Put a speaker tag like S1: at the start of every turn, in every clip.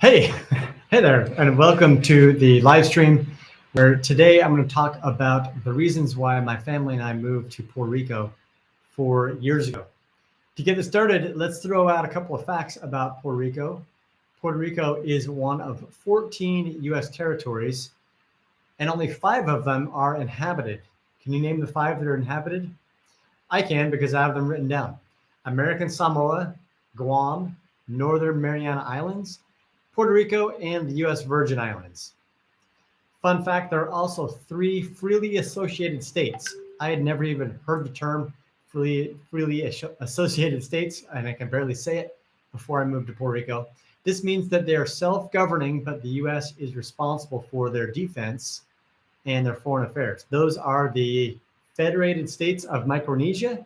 S1: Hey, hey there, and welcome to the live stream where today I'm going to talk about the reasons why my family and I moved to Puerto Rico 4 years ago. To get this started, let's throw out a couple of facts about Puerto Rico. Puerto Rico is one of 14 U.S. territories, and only 5 of them are inhabited. Can you name the 5 that are inhabited? I can because I have them written down. American Samoa, Guam, Northern Mariana Islands, Puerto Rico, and the U.S. Virgin Islands. Fun fact, there are also 3 freely associated states. I had never even heard the term freely associated states, and I can barely say it before I moved to Puerto Rico. This means that they are self-governing, but the U.S. is responsible for their defense and their foreign affairs. Those are the Federated States of Micronesia,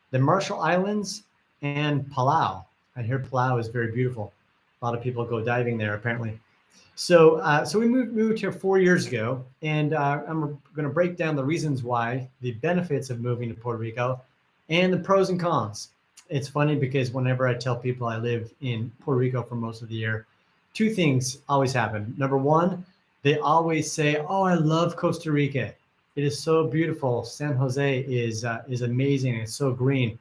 S1: the Marshall Islands, and Palau. I hear Palau is very beautiful. A lot of people go diving there, apparently. So we moved here 4 years ago, and I'm going to break down the reasons why, the benefits of moving to Puerto Rico, and the pros and cons. It's funny because whenever I tell people I live in Puerto Rico for most of the year, 2 things always happen. Number one, they always say, "Oh, I love Costa Rica. It is so beautiful. San Jose is amazing. It's so green."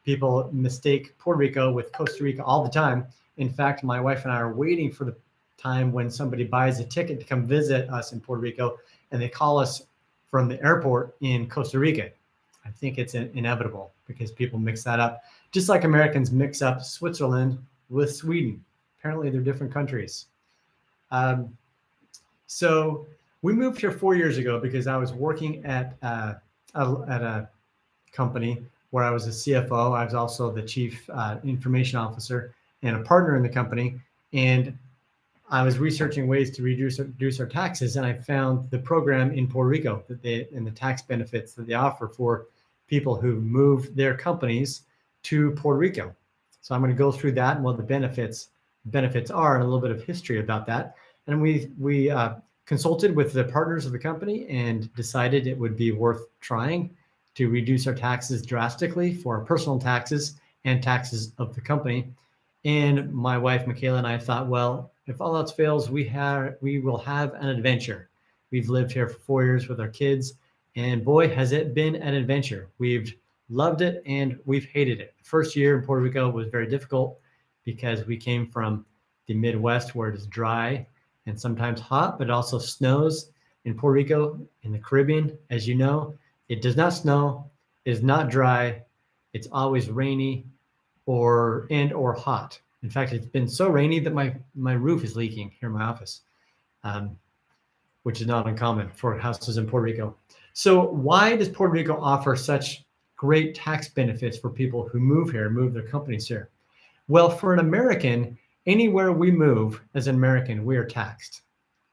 S1: People mistake Puerto Rico with Costa Rica all the time. In fact, my wife and I are waiting for the time when somebody buys a ticket to come visit us in Puerto Rico, and they call us from the airport in Costa Rica. I think it's inevitable because people mix that up, just like Americans mix up Switzerland with Sweden. Apparently, they're different countries. So we moved here 4 years ago because I was working at a company where I was a CFO. I was also the chief information officer and a partner in the company. And I was researching ways to reduce our taxes. And I found the program in Puerto Rico and the tax benefits that they offer for people who move their companies to Puerto Rico. So I'm going to go through that and what the benefits are and a little bit of history about that. And we consulted with the partners of the company and decided it would be worth trying to reduce our taxes drastically for our personal taxes and taxes of the company. And my wife, Michaela, and I thought, well, if all else fails, we will have an adventure. We've lived here for 4 years with our kids, and boy, has it been an adventure. We've loved it and we've hated it. The first year in Puerto Rico was very difficult because we came from the Midwest where it is dry and sometimes hot, but it also snows. In Puerto Rico, in the Caribbean, as you know, it does not snow, it is not dry, it's always rainy or hot. In fact, it's been so rainy that my roof is leaking here in my office, which is not uncommon for houses in Puerto Rico. So why does Puerto Rico offer such great tax benefits for people who move here, move their companies here? Well, for an American, anywhere we move as an American, we are taxed.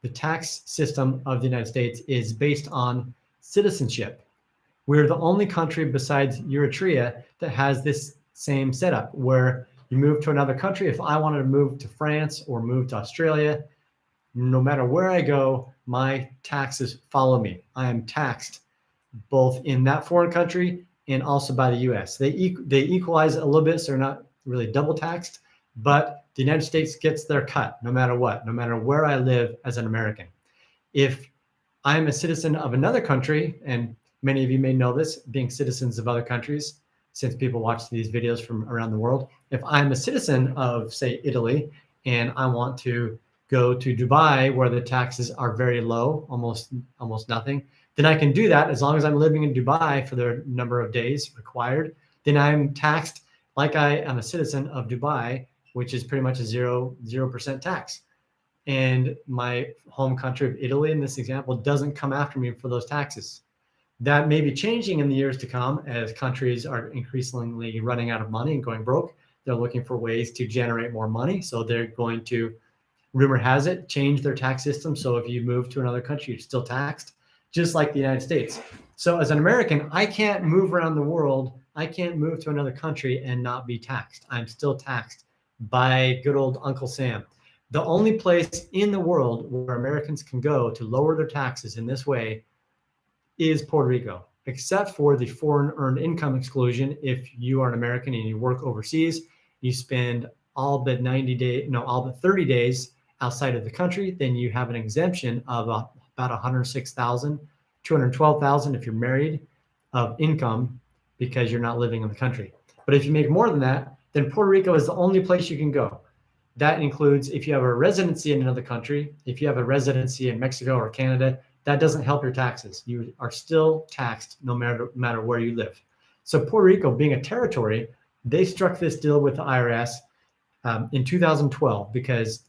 S1: The tax system of the United States is based on citizenship. We're the only country besides Eritrea that has this same setup where you move to another country. If I wanted to move to France or move to Australia, no matter where I go, my taxes follow me. I am taxed both in that foreign country and also by the US. They equalize it a little bit, so they're not really double taxed, but the United States gets their cut no matter what, no matter where I live as an American. If I'm a citizen of another country, and many of you may know this, being citizens of other countries, since people watch these videos from around the world. If I'm a citizen of, say, Italy, and I want to go to Dubai, where the taxes are very low, almost nothing, then I can do that as long as I'm living in Dubai for the number of days required. Then I'm taxed like I am a citizen of Dubai, which is pretty much a 0% tax. And my home country of Italy, in this example, doesn't come after me for those taxes. That may be changing in the years to come as countries are increasingly running out of money and going broke. They're looking for ways to generate more money. So they're going to, rumor has it, change their tax system. So if you move to another country, you're still taxed, just like the United States. So as an American, I can't move around the world. I can't move to another country and not be taxed. I'm still taxed by good old Uncle Sam. The only place in the world where Americans can go to lower their taxes in this way is Puerto Rico, except for the foreign earned income exclusion. If you are an American and you work overseas, you spend all but 30 days outside of the country, then you have an exemption of about 106,000, 212,000 if you're married of income because you're not living in the country. But if you make more than that, then Puerto Rico is the only place you can go. That includes if you have a residency in another country, if you have a residency in Mexico or Canada, that doesn't help your taxes. You are still taxed no matter where you live. So Puerto Rico, being a territory, they struck this deal with the IRS in 2012 because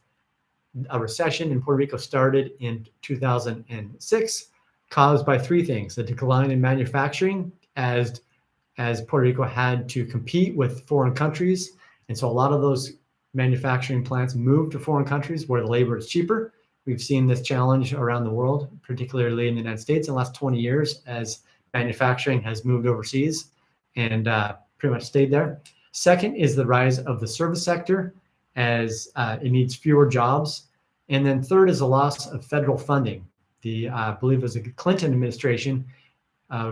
S1: a recession in Puerto Rico started in 2006, caused by three things: the decline in manufacturing as Puerto Rico had to compete with foreign countries. And so a lot of those manufacturing plants moved to foreign countries where the labor is cheaper. We've seen this challenge around the world, particularly in the United States in the last 20 years as manufacturing has moved overseas and pretty much stayed there. Second is the rise of the service sector as it needs fewer jobs. And then third is the loss of federal funding. I believe it was the Clinton administration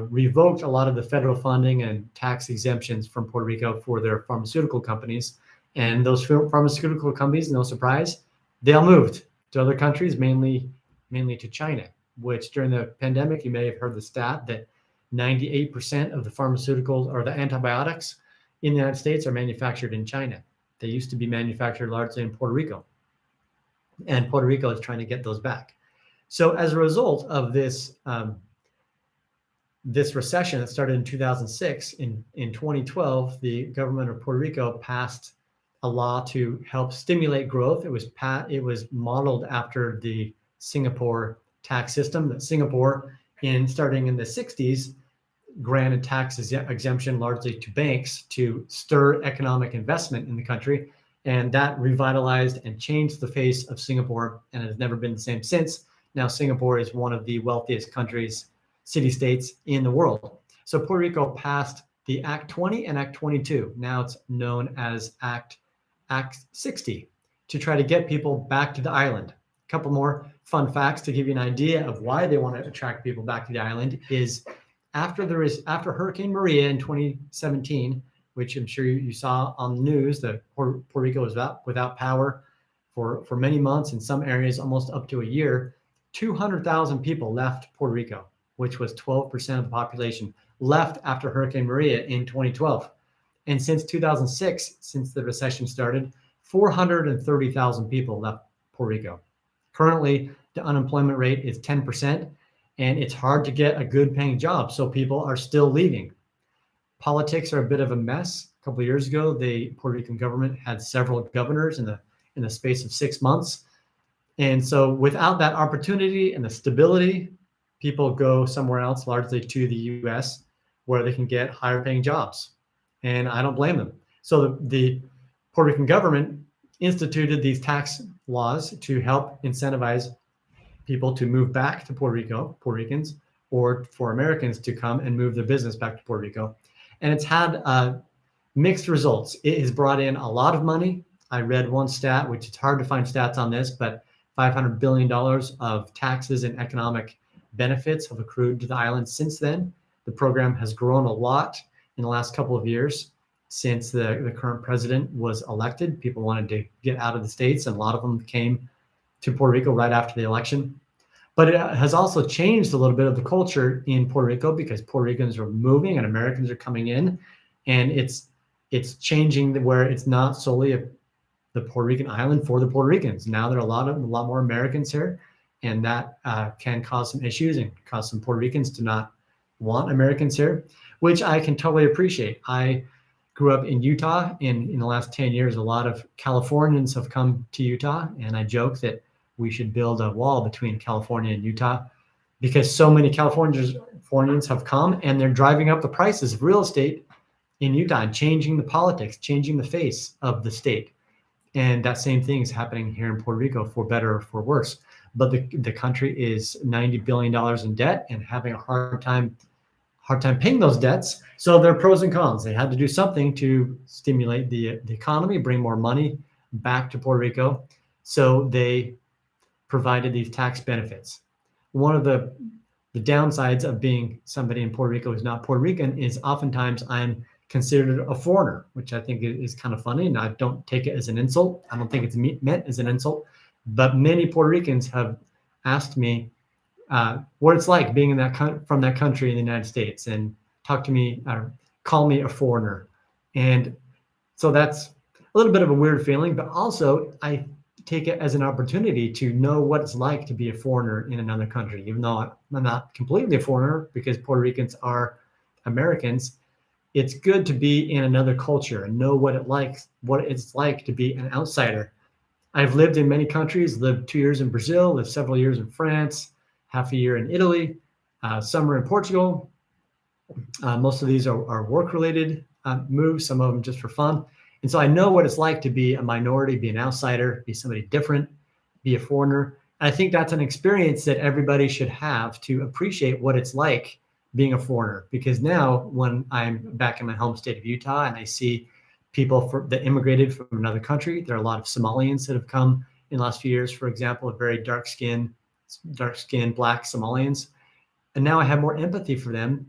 S1: revoked a lot of the federal funding and tax exemptions from Puerto Rico for their pharmaceutical companies. And those pharmaceutical companies, no surprise, they all moved to other countries, mainly to China, which during the pandemic, you may have heard the stat that 98% of the pharmaceuticals or the antibiotics in the United States are manufactured in China. They used to be manufactured largely in Puerto Rico. And Puerto Rico is trying to get those back. So as a result of this, this recession that started in 2006, in 2012, the government of Puerto Rico passed a law to help stimulate growth. It was modeled after the Singapore tax system that Singapore, starting in the 60s, granted tax exemption largely to banks to stir economic investment in the country. And that revitalized and changed the face of Singapore and has never been the same since. Now Singapore is one of the wealthiest countries, city-states in the world. So Puerto Rico passed the Act 20 and Act 22. Now it's known as Act 60 to try to get people back to the island. A couple more fun facts to give you an idea of why they want to attract people back to the island is after Hurricane Maria in 2017, which I'm sure you saw on the news, that Puerto Rico was without power for many months, in some areas almost up to a year. 200,000 people left Puerto Rico, which was 12% of the population, left after Hurricane Maria in 2012. And since 2006, since the recession started, 430,000 people left Puerto Rico. Currently, the unemployment rate is 10%, and it's hard to get a good paying job. So people are still leaving. Politics are a bit of a mess. A couple of years ago, the Puerto Rican government had several governors in the space of 6 months. And so without that opportunity and the stability, people go somewhere else, largely to the US, where they can get higher paying jobs. And I don't blame them. So the Puerto Rican government instituted these tax laws to help incentivize people to move back to Puerto Rico, Puerto Ricans, or for Americans to come and move their business back to Puerto Rico. And it's had mixed results. It has brought in a lot of money. I read one stat, which it's hard to find stats on this, but $500 billion of taxes and economic benefits have accrued to the island since then. The program has grown a lot in the last couple of years since the current president was elected. People wanted to get out of the states, and a lot of them came to Puerto Rico right after the election. But it has also changed a little bit of the culture in Puerto Rico because Puerto Ricans are moving and Americans are coming in, and it's changing where it's not solely the Puerto Rican island for the Puerto Ricans. Now there are a lot more Americans here, and that can cause some issues and cause some Puerto Ricans to not want Americans here, which I can totally appreciate. I grew up in Utah, and in the last 10 years, a lot of Californians have come to Utah, and I joke that we should build a wall between California and Utah because so many Californians have come and they're driving up the prices of real estate in Utah and changing the politics, changing the face of the state. And that same thing is happening here in Puerto Rico, for better or for worse. But the country is $90 billion in debt and having a hard time paying those debts. So there are pros and cons. They had to do something to stimulate the economy, bring more money back to Puerto Rico. So they provided these tax benefits. One of the downsides of being somebody in Puerto Rico who's not Puerto Rican is oftentimes I'm considered a foreigner, which I think is kind of funny, and I don't take it as an insult. I don't think it's meant as an insult, But many Puerto Ricans have asked me what it's like being in from that country in the United States, and talk to me, call me a foreigner. And so that's a little bit of a weird feeling, but also I take it as an opportunity to know what it's like to be a foreigner in another country, even though I'm not completely a foreigner because Puerto Ricans are Americans. It's good to be in another culture and know what it's like to be an outsider. I've lived in many countries, lived 2 years in Brazil, lived several years in France, half a year in Italy, summer in Portugal. Most of these are work-related moves, some of them just for fun. And so I know what it's like to be a minority, be an outsider, be somebody different, be a foreigner. And I think that's an experience that everybody should have to appreciate what it's like being a foreigner. Because now when I'm back in my home state of Utah and I see people that immigrated from another country, there are a lot of Somalians that have come in the last few years, for example, very dark-skinned Black Somalians. And now I have more empathy for them,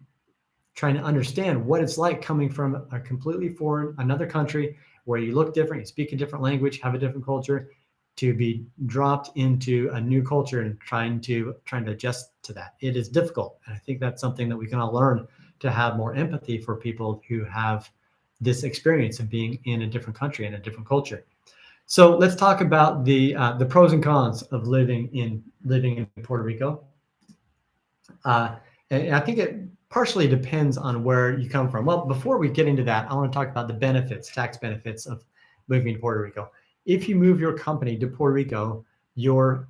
S1: trying to understand what it's like coming from a completely foreign, another country where you look different, you speak a different language, have a different culture, to be dropped into a new culture and trying to adjust to that. It is difficult. And I think that's something that we can all learn, to have more empathy for people who have this experience of being in a different country and a different culture. So let's talk about the pros and cons of living in Puerto Rico. And I think it partially depends on where you come from. Well, before we get into that, I want to talk about the benefits, tax benefits of moving to Puerto Rico. If you move your company to Puerto Rico, your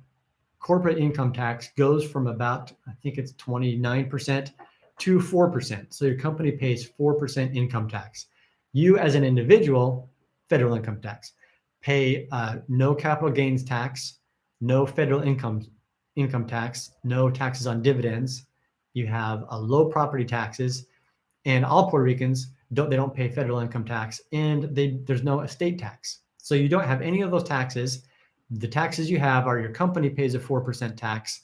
S1: corporate income tax goes from about, I think it's 29% to 4%. So your company pays 4% income tax. You as an individual, federal income tax, pay no capital gains tax, no federal income tax, no taxes on dividends. You have a low property taxes, and all Puerto Ricans don't pay federal income tax, and there's no estate tax. So you don't have any of those taxes. The taxes you have are your company pays a 4% tax,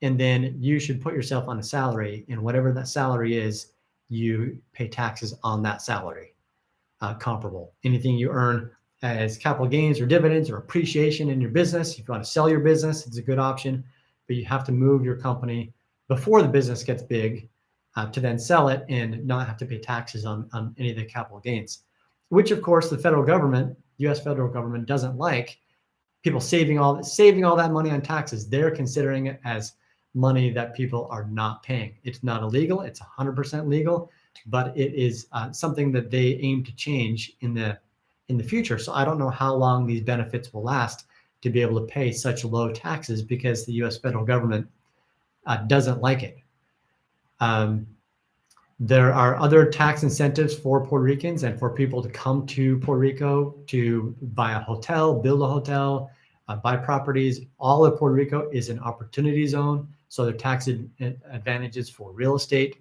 S1: and then you should put yourself on a salary, and whatever that salary is, you pay taxes on that salary, comparable. Anything you earn as capital gains or dividends or appreciation in your business, if you want to sell your business, it's a good option, but you have to move your company before the business gets big to then sell it and not have to pay taxes on any of the capital gains, which of course the federal government, U.S. federal government, doesn't like people saving all that money on taxes. They're considering it as money that people are not paying. It's not illegal. It's 100% legal, but it is something that they aim to change in the future. So I don't know how long these benefits will last to be able to pay such low taxes, because the U.S. federal government doesn't like it. There are other tax incentives for Puerto Ricans and for people to come to Puerto Rico to buy a hotel, build a hotel, buy properties. All of Puerto Rico is an opportunity zone, so there are tax advantages for real estate.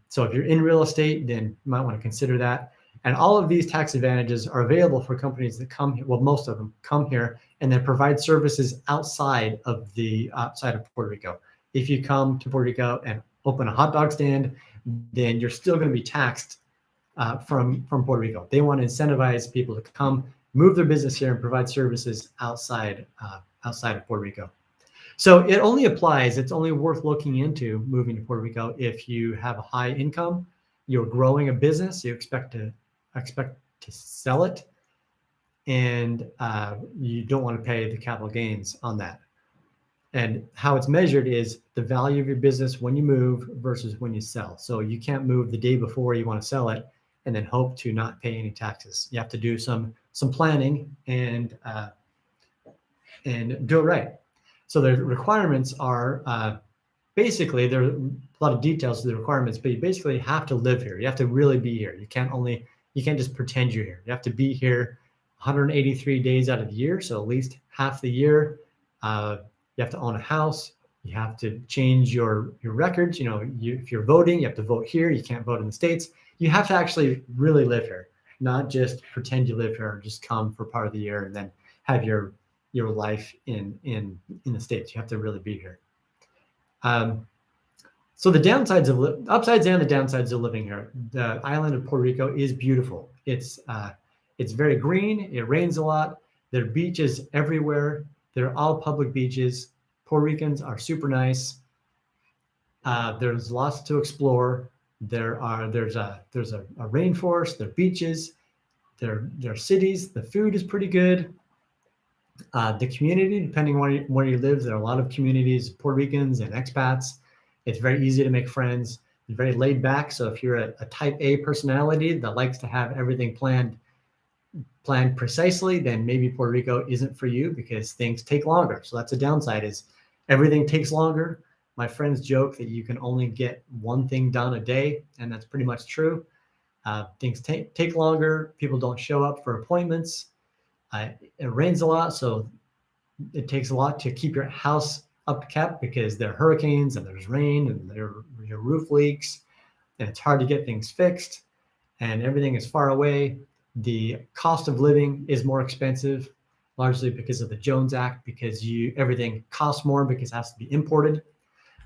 S1: So if you're in real estate, then you might want to consider that. And all of these tax advantages are available for companies that come here. Well, most of them come here and then provide services outside of Puerto Rico. If you come to Puerto Rico and open a hot dog stand, then you're still going to be taxed from Puerto Rico. They want to incentivize people to come, move their business here, and provide services outside of Puerto Rico. So it only applies. It's only worth looking into moving to Puerto Rico if you have a high income, you're growing a business, you expect to sell it, and you don't want to pay the capital gains on that. And how it's measured is the value of your business when you move versus when you sell. So you can't move the day before you want to sell it and then hope to not pay any taxes. You have to do some planning and do it right. So the requirements are basically, there are a lot of details to the requirements, but you basically have to live here. You have to really be here. You can't just pretend you're here. You have to be here 183 days out of the year, so at least half the year. You have to own a house. You have to change your records. If you're voting, you have to vote here. You can't vote in the States. You have to actually really live here, not just pretend you live here or just come for part of the year and then have your life in the States. You have to really be here. So the upsides and the downsides of living here. The island of Puerto Rico is beautiful. It's very green. It rains a lot. There are beaches everywhere. They're all public beaches. Puerto Ricans are super nice. There's lots to explore. There's a rainforest. There are beaches. There are cities. The food is pretty good. The community, depending on where you live, there are a lot of communities, Puerto Ricans and expats. It's very easy to make friends. It's very laid back. So if you're a type A personality that likes to have everything planned precisely, then maybe Puerto Rico isn't for you because things take longer. So that's a downside, is everything takes longer. My friends joke that you can only get one thing done a day, and that's pretty much true. Things take longer. People don't show up for appointments. It rains a lot, so it takes a lot to keep your house upkept because there are hurricanes and there's rain and your roof leaks, and it's hard to get things fixed, and everything is far away. The cost of living is more expensive, largely because of the Jones Act, because everything costs more because it has to be imported.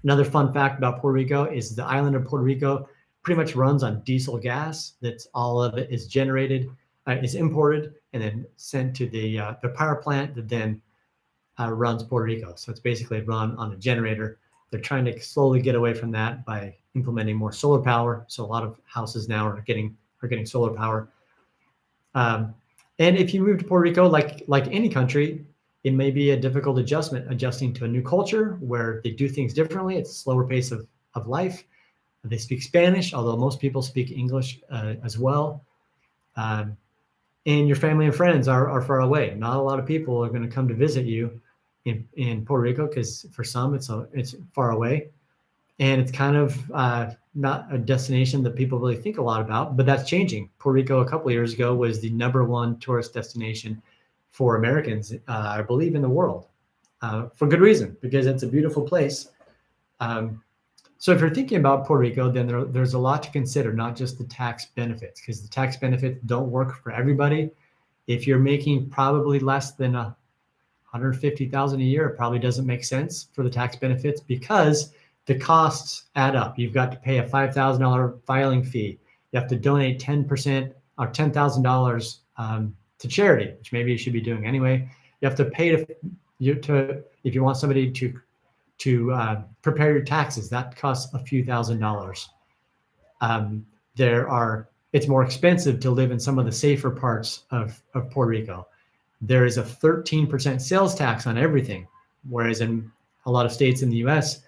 S1: Another fun fact about Puerto Rico is the island of Puerto Rico pretty much runs on diesel gas. That's all of it is generated, is imported, and then sent to the power plant that then runs Puerto Rico. So it's basically run on a generator. They're trying to slowly get away from that by implementing more solar power. So a lot of houses now are getting solar power. And if you move to Puerto Rico, like any country, it may be a difficult adjusting to a new culture where they do things differently. It's a slower pace of life. They speak Spanish, although most people speak English as well. And your family and friends are far away. Not a lot of people are going to come to visit you in Puerto Rico because for some it's far away, and it's kind of not a destination that people really think a lot about. But that's changing. Puerto Rico a couple of years ago was the #1 tourist destination for Americans, I believe, in the world, for good reason, because it's a beautiful place. So if you're thinking about Puerto Rico, then there's a lot to consider, not just the tax benefits, because the tax benefits don't work for everybody. If you're making probably less than $150,000 a year, it probably doesn't make sense for the tax benefits because the costs add up. You've got to pay a $5,000 filing fee. You have to donate 10% or $10,000 to charity, which maybe you should be doing anyway. You have to pay if you want somebody to prepare your taxes. That costs a few $1,000s. It's more expensive to live in some of the safer parts of Puerto Rico. There is a 13% sales tax on everything, whereas in a lot of states in the US,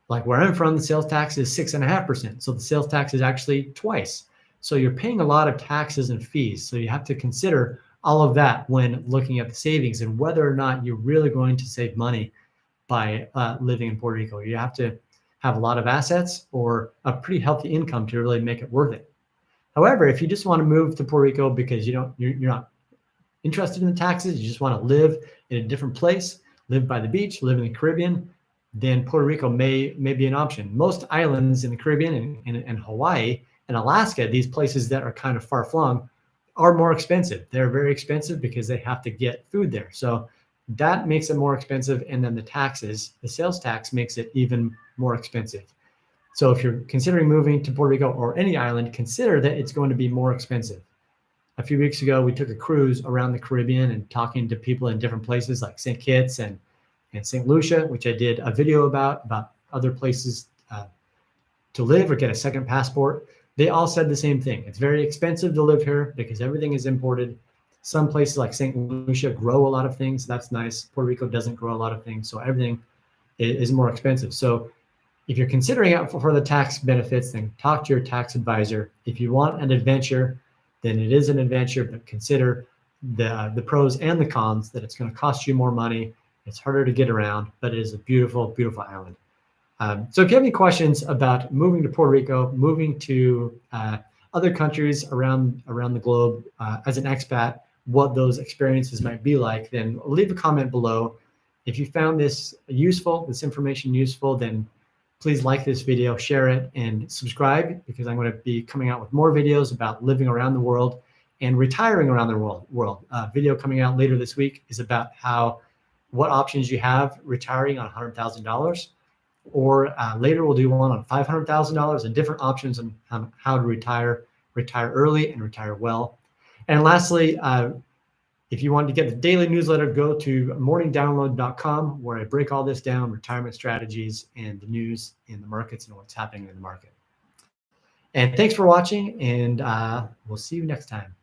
S1: like where I'm from, the sales tax is 6.5%. So the sales tax is actually twice. So you're paying a lot of taxes and fees. So you have to consider all of that when looking at the savings and whether or not you're really going to save money by living in Puerto Rico. You have to have a lot of assets or a pretty healthy income to really make it worth it. However, if you just want to move to Puerto Rico because you're not interested in the taxes, you just want to live in a different place, live by the beach, live in the Caribbean, then Puerto Rico may be an option. Most islands in the Caribbean and Hawaii and Alaska, these places that are kind of far flung, are more expensive. They're very expensive because they have to get food there. So that makes it more expensive. And then the taxes, the sales tax, makes it even more expensive. So if you're considering moving to Puerto Rico or any island, consider that it's going to be more expensive. A few weeks ago, we took a cruise around the Caribbean and talking to people in different places like St. Kitts and St. Lucia, which I did a video about other places to live or get a second passport. They all said the same thing. It's very expensive to live here because everything is imported. Some places like St. Lucia grow a lot of things. That's nice. Puerto Rico doesn't grow a lot of things, so everything is more expensive. So if you're considering out for the tax benefits, then talk to your tax advisor. If you want an adventure, then it is an adventure, but consider the pros and the cons, that it's going to cost you more money. It's harder to get around, but it is a beautiful, beautiful island. So if you have any questions about moving to Puerto Rico, moving to other countries around the globe as an expat, what those experiences might be like, then leave a comment below. If you found this information useful, then please like this video, share it, and subscribe, because I'm going to be coming out with more videos about living around the world and retiring around the world. Video coming out later this week is about what options you have retiring on $100,000, or later we'll do one on $500,000 and different options on how to retire early and retire well. And lastly, If you want to get the daily newsletter, go to morningdownload.com, where I break all this down, retirement strategies and the news in the markets and what's happening in the market. And thanks for watching, and we'll see you next time.